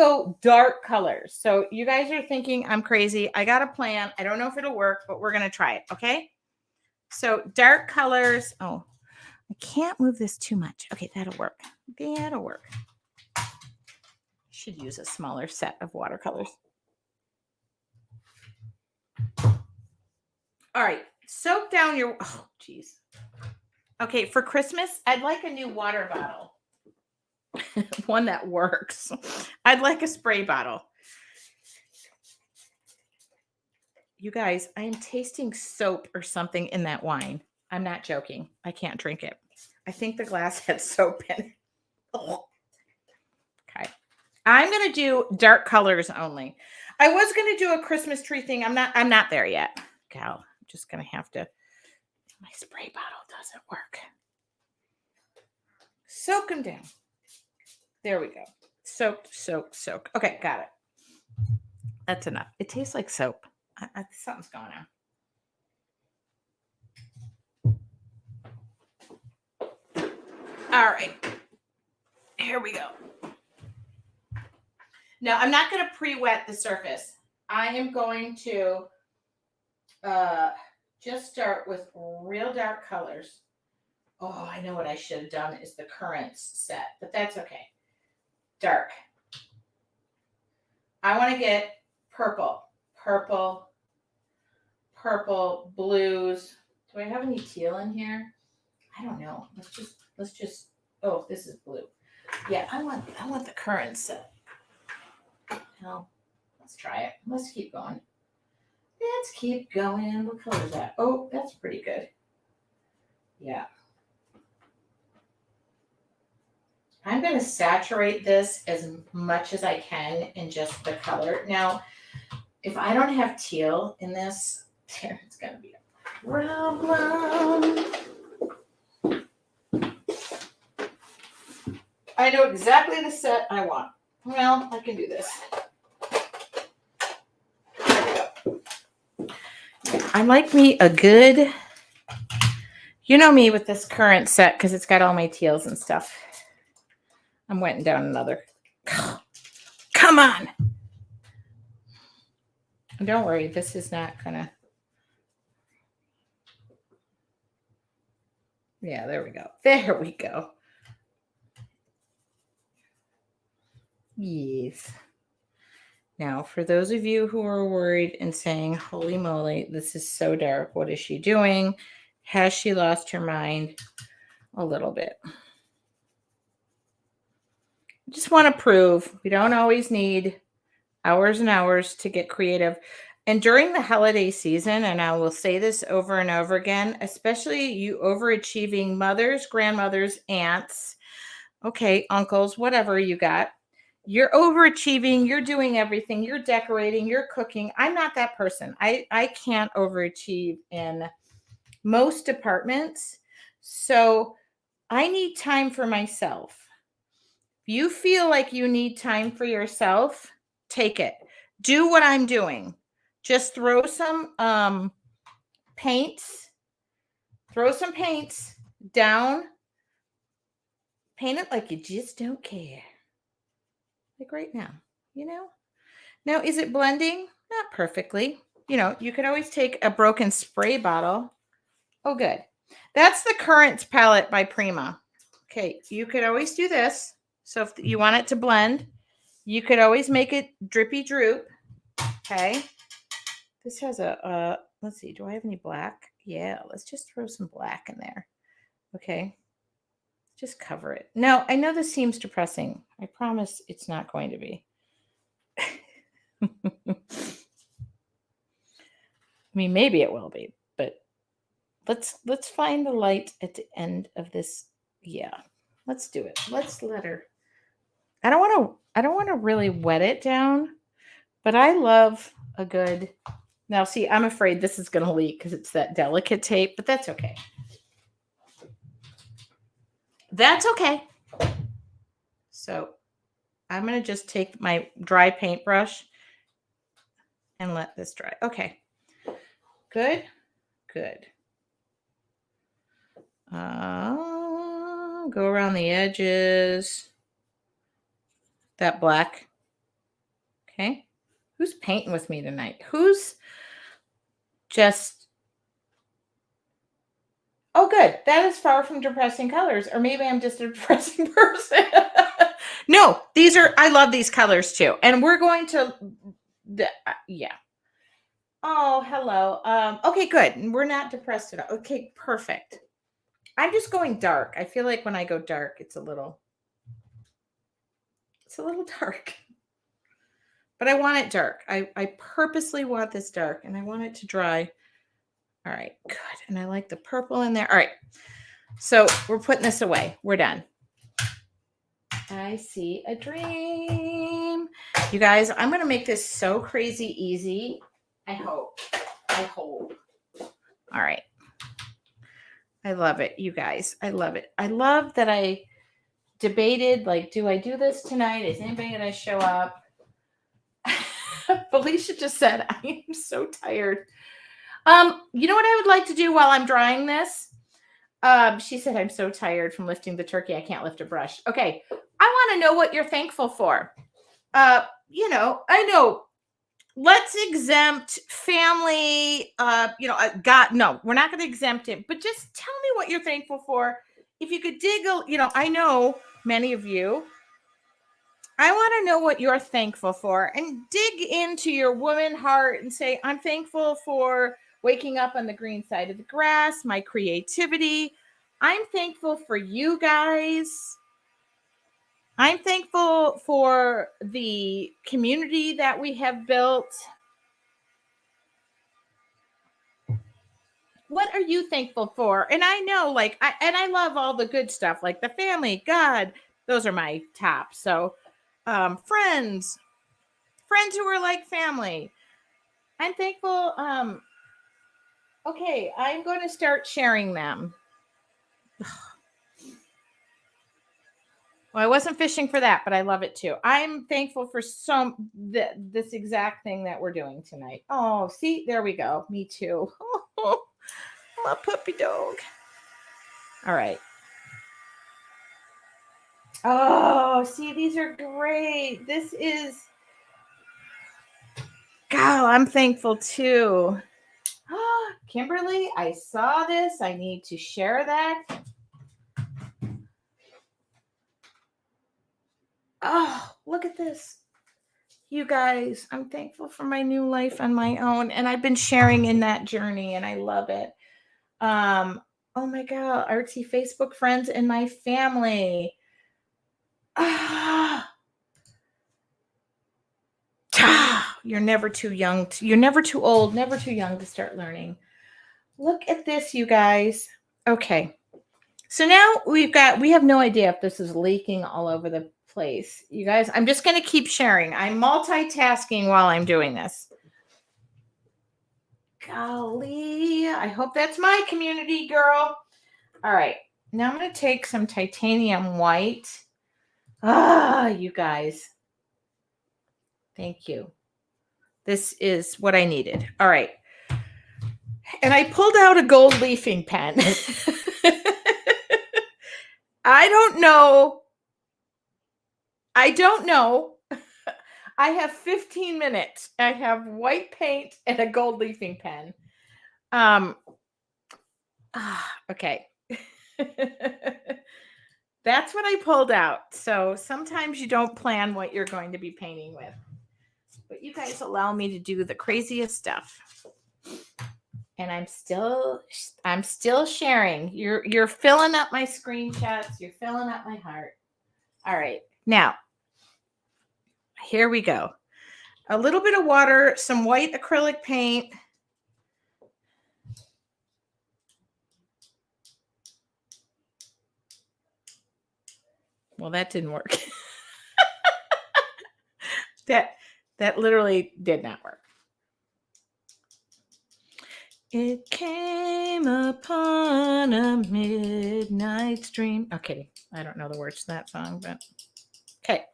go dark colors. So you guys are thinking I'm crazy. I got a plan. I don't know if it'll work, but we're going to try it. Okay. So dark colors. Oh, I can't move this too much. Okay, that'll work. That'll work. Should use a smaller set of watercolors. All right, soak down your, oh, geez. Okay, for Christmas, I'd like a new water bottle. One that works. I'd like a spray bottle. You guys, I am tasting soap or something in that wine. I'm not joking. I can't drink it. I think the glass had soap in it. Oh. Okay. I'm going to do dark colors only. I was going to do a Christmas tree thing. I'm not there yet. Gal, I'm just going to have to. My spray bottle doesn't work. Soak them down. There we go. Soak, soak, soak. Okay, got it. That's enough. It tastes like soap. Something's going on. All right. Here we go. Now, I'm not going to pre-wet the surface. I am going to just start with real dark colors. Oh, I know what I should have done is the currants set, but that's okay. Dark. I want to get purple, blues. Do I have any teal in here? I don't know. Let's just, oh, this is blue. Yeah, I want the currant set. Well, let's try it. Let's keep going. Let's keep going. What color is that? Oh, that's pretty good. Yeah. I'm going to saturate this as much as I can in just the color. Now, if I don't have teal in this, it's going to be a problem. I know exactly the set I want. Well, I can do this. There we go. I like me a good, you know me with this current set because it's got all my teals and stuff. I'm wetting down another. Come on. Don't worry, this is not gonna. Yeah, there we go. There we go. Yes. Now, for those of you who are worried and saying, holy moly, this is so dark. What is she doing? Has she lost her mind? A little bit. I just want to prove we don't always need hours and hours to get creative. And during the holiday season, and I will say this over and over again, especially you overachieving mothers, grandmothers, aunts, okay, uncles, whatever you got, you're overachieving, you're doing everything, you're decorating, you're cooking. I'm not that person. I can't overachieve in most departments. So I need time for myself. If you feel like you need time for yourself, take it. Do what I'm doing. Just throw some paints. Throw some paints down. Paint it like you just don't care. Like right now, you know? Now, is it blending? Not perfectly. You know, you could always take a broken spray bottle. Oh, good. That's the Currants palette by Prima. Okay, you could always do this. So if you want it to blend, you could always make it drippy droop. Okay. This has a, let's see, do I have any black? Yeah, let's just throw some black in there. Okay. Just cover it. No, I know this seems depressing. I promise it's not going to be. I mean, maybe it will be, but let's find the light at the end of this. Yeah, let's do it. Let's let her. I don't want to really wet it down, but I love a good. Now, see, I'm afraid this is going to leak because it's that delicate tape, but that's okay. That's okay. So I'm going to just take my dry paintbrush and let this dry. Okay. Good. Good. Go around the edges. That black Okay. Who's painting with me tonight? Who's just, oh, good. That is far from depressing colors. Or maybe I'm just a depressing person. No, these are, I love these colors too. And we're going to, yeah. Oh, hello. Okay, good. We're not depressed at all. Okay, perfect. I'm just going dark. I feel like when I go dark, it's a little dark. But I want it dark. I purposely want this dark and I want it to dry. All right, good. And I like the purple in there. All right. So we're putting this away. We're done. I see a dream. You guys, I'm going to make this so crazy easy. I hope. All right. I love it, you guys. I love it. I love that I debated, like, do I do this tonight? Is anybody going to show up? Felicia just said, I am so tired. You know what I would like to do while I'm drying this? She said, I'm so tired from lifting the turkey. I can't lift a brush. Okay. I want to know what you're thankful for. I know. Let's exempt family. God, no, we're not going to exempt it, but just tell me what you're thankful for. If you could dig, I know many of you. I want to know what you're thankful for and dig into your woman heart and say, I'm thankful for waking up on the green side of the grass, my creativity. I'm thankful for you guys. I'm thankful for the community that we have built. What are you thankful for? And I know, I love all the good stuff, like the family, God, those are my top. So, friends who are like family. I'm thankful. Okay, I'm going to start sharing them. Well, I wasn't fishing for that, but I love it too. I'm thankful for this exact thing that we're doing tonight. Oh, see, there we go. Me too. My puppy dog. All right. Oh, see, these are great. This is, God, I'm thankful too. Kimberly, I saw this. I need to share that. Oh, look at this. You guys, I'm thankful for my new life on my own. And I've been sharing in that journey and I love it. Oh my God, RT Facebook friends and my family. You're never too young. You're never too old, never too young to start learning. Look at this, you guys. Okay. So now we have no idea if this is leaking all over the place. You guys, I'm just going to keep sharing. I'm multitasking while I'm doing this. Golly, I hope that's my community, girl. All right. Now I'm going to take some titanium white. You guys. Thank you. This is what I needed. All right. And I pulled out a gold leafing pen. I don't know. I have 15 minutes. I have white paint and a gold leafing pen. Okay. That's what I pulled out. So sometimes you don't plan what you're going to be painting with. But you guys allow me to do the craziest stuff. And I'm still sharing. You're filling up my screenshots. You're filling up my heart. All right. Now, here we go. A little bit of water, some white acrylic paint. Well, that didn't work. That literally did not work. It came upon a midnight stream. Okay, I don't know the words to that song, but okay.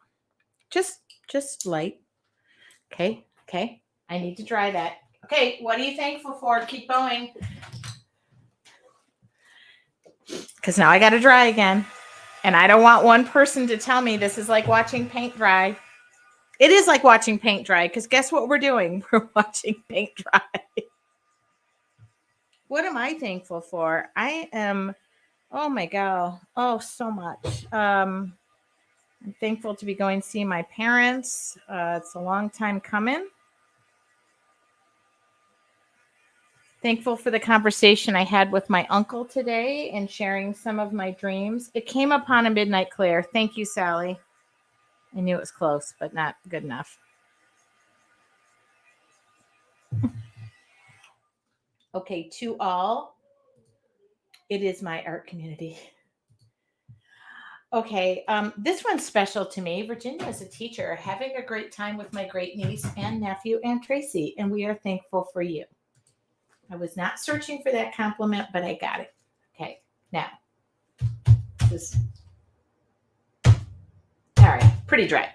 Just light. Okay. I need to dry that. Okay, what are you thankful for? Keep going. Because now I got to dry again. And I don't want one person to tell me this is like watching paint dry. It is like watching paint dry because guess what we're doing? We're watching paint dry. What am I thankful for? I am, oh my God. Oh, so much. I'm thankful to be going to see my parents. It's a long time coming. Thankful for the conversation I had with my uncle today and sharing some of my dreams. It came upon a midnight clear. Thank you, Sally. I knew it was close, but not good enough. Okay, to all, it is my art community. Okay, this one's special to me. Virginia is a teacher, having a great time with my great niece and nephew and Tracy, and we are thankful for you. I was not searching for that compliment, but I got it. Okay, now, this, all right, pretty dry.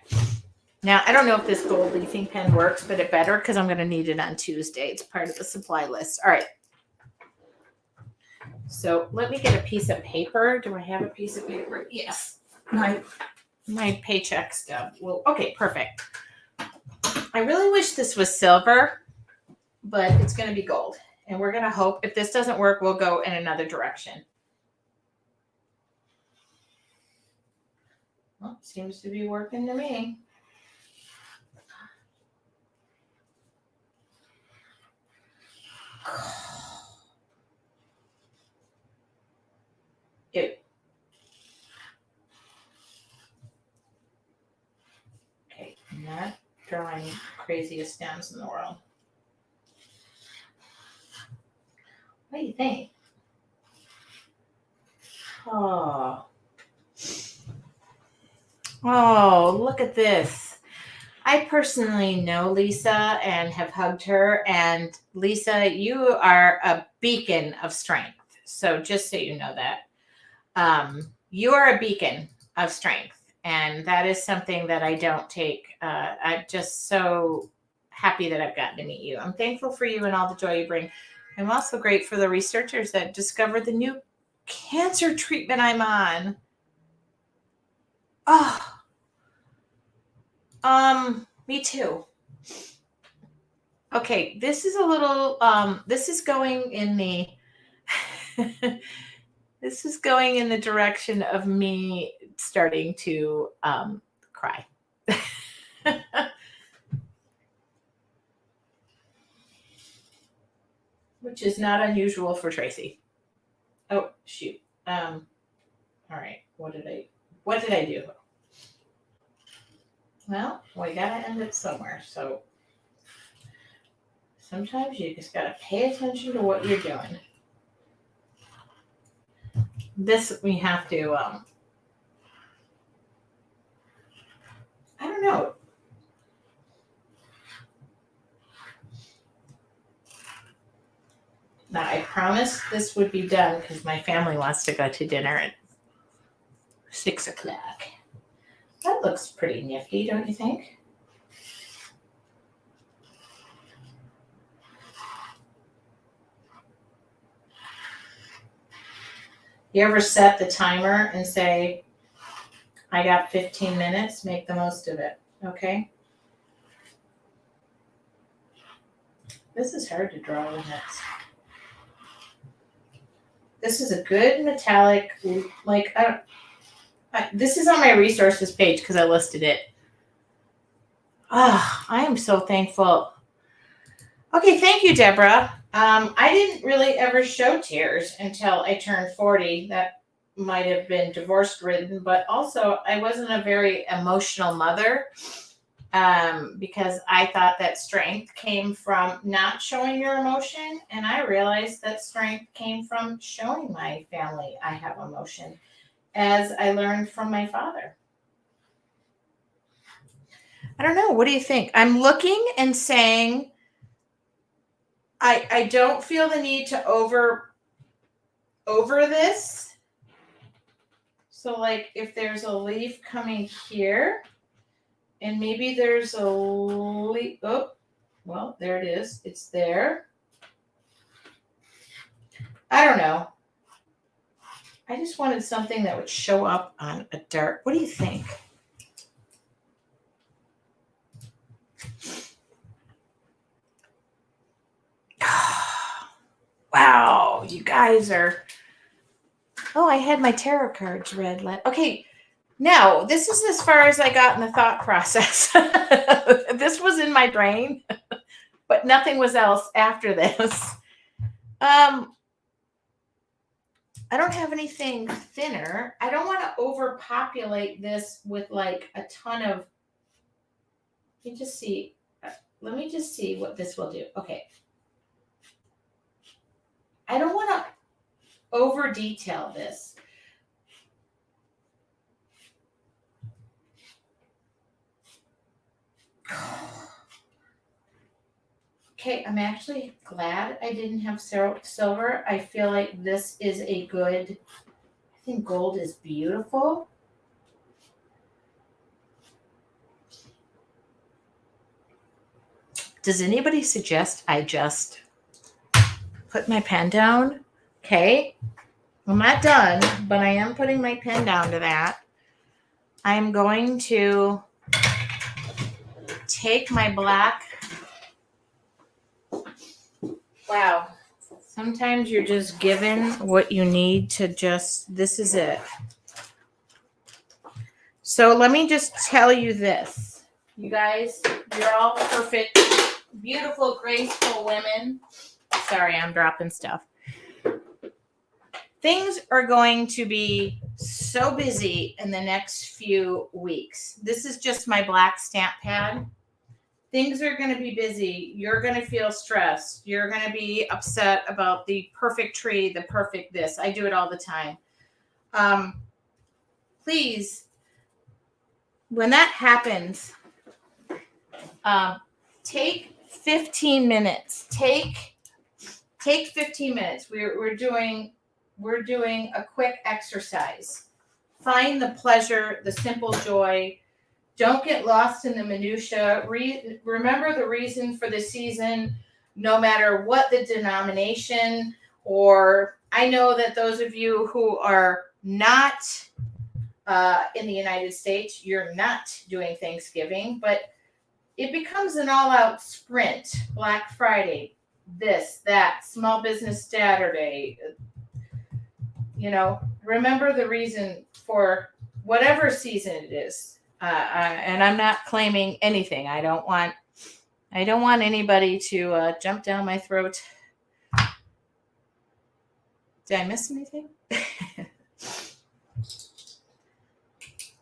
Now, I don't know if this gold leafing pen works, but it better because I'm going to need it on Tuesday. It's part of the supply list. All right. So let me get a piece of paper. Do I have a piece of paper? Yes. My paycheck stub. Well, okay, perfect. I really wish this was silver, but it's going to be gold. And we're going to hope if this doesn't work, we'll go in another direction. Well, seems to be working to me. Okay, I'm not drawing craziest stems in the world. What do you think? Oh, look at this. I personally know Lisa and have hugged her. And Lisa, you are a beacon of strength. So just so you know that. You are a beacon of strength. And that is something that I don't take. I'm just so happy that I've gotten to meet you. I'm thankful for you and all the joy you bring. I'm also great for the researchers that discovered the new cancer treatment I'm on. Me too. Okay, this is a little, this is going in the, this is going in the direction of me starting to cry. Which is not unusual for Tracy. Oh, shoot. All right, what did I do? Well, we gotta end it somewhere, so sometimes you just gotta pay attention to what you're doing. This we have to, I don't know. Now, I promised this would be done because my family wants to go to dinner at 6 o'clock. That looks pretty nifty, don't you think? You ever set the timer and say, I got 15 minutes, make the most of it, okay? This is hard to draw with this. This is a good metallic, like, this is on my resources page because I listed it. I am so thankful. Okay, thank you, Deborah. I didn't really ever show tears until I turned 40. That might have been divorce ridden, but also I wasn't a very emotional mother because I thought that strength came from not showing your emotion. And I realized that strength came from showing my family I have emotion, as I learned from my father. I don't know. What do you think? I'm looking and saying, I don't feel the need to over this. So like if there's a leaf coming here and maybe there's a leaf, oh, well, there it is. It's there. I don't know. I just wanted something that would show up on a dark. What do you think? Wow, you guys are. Oh, I had my tarot cards read. Okay, now this is as far as I got in the thought process. This was in my brain, but nothing was else after this. I don't have anything thinner. I don't want to overpopulate this with like a ton of. Let me just see. Let me just see what this will do. Okay. I don't want to over detail this. Okay, I'm actually glad I didn't have silver. I feel like this is a good, I think gold is beautiful. Does anybody suggest I just put my pen down? Okay, I'm not done, but I am putting my pen down to that. I'm going to take my black. Wow. Sometimes you're just given what you need to just, this is it. So let me just tell you this. You guys, you're all perfect, beautiful, graceful women. Sorry, I'm dropping stuff. Things are going to be so busy in the next few weeks. This is just my black stamp pad. Things are going to be busy. You're going to feel stressed. You're going to be upset about the perfect tree, the perfect this. I do it all the time. Please, when that happens, take 15 minutes. Take 15 minutes. We're doing a quick exercise. Find the pleasure, the simple joy. Don't get lost in the minutia. Remember the reason for the season, no matter what the denomination, or I know that those of you who are not in the United States, you're not doing Thanksgiving, but it becomes an all-out sprint. Black Friday, this, that, Small Business Saturday. You know, remember the reason for whatever season it is. And I'm not claiming anything. I don't want anybody to jump down my throat. Did I miss anything?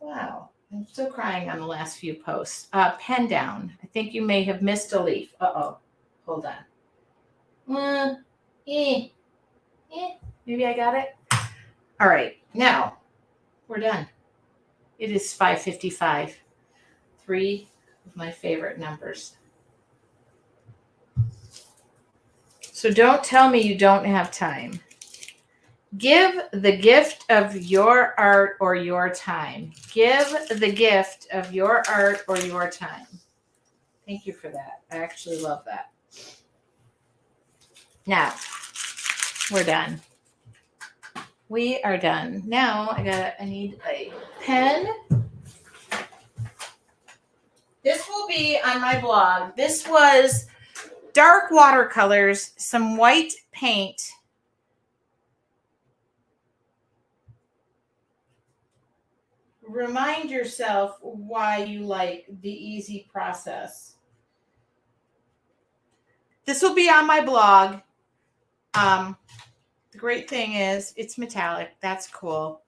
Wow. I'm still crying on the last few posts. Pen down. I think you may have missed a leaf. Uh-oh. Hold on. Maybe I got it. All right. Now, we're done. It is 5:55. 3 of my favorite numbers. So don't tell me you don't have time. Give the gift of your art or your time. Give the gift of your art or your time. Thank you for that. I actually love that. Now, we're done. We are done. Now I need a pen. This will be on my blog. This was dark watercolors, some white paint. Remind yourself why you like the easy process. This will be on my blog. The great thing is it's metallic. That's cool.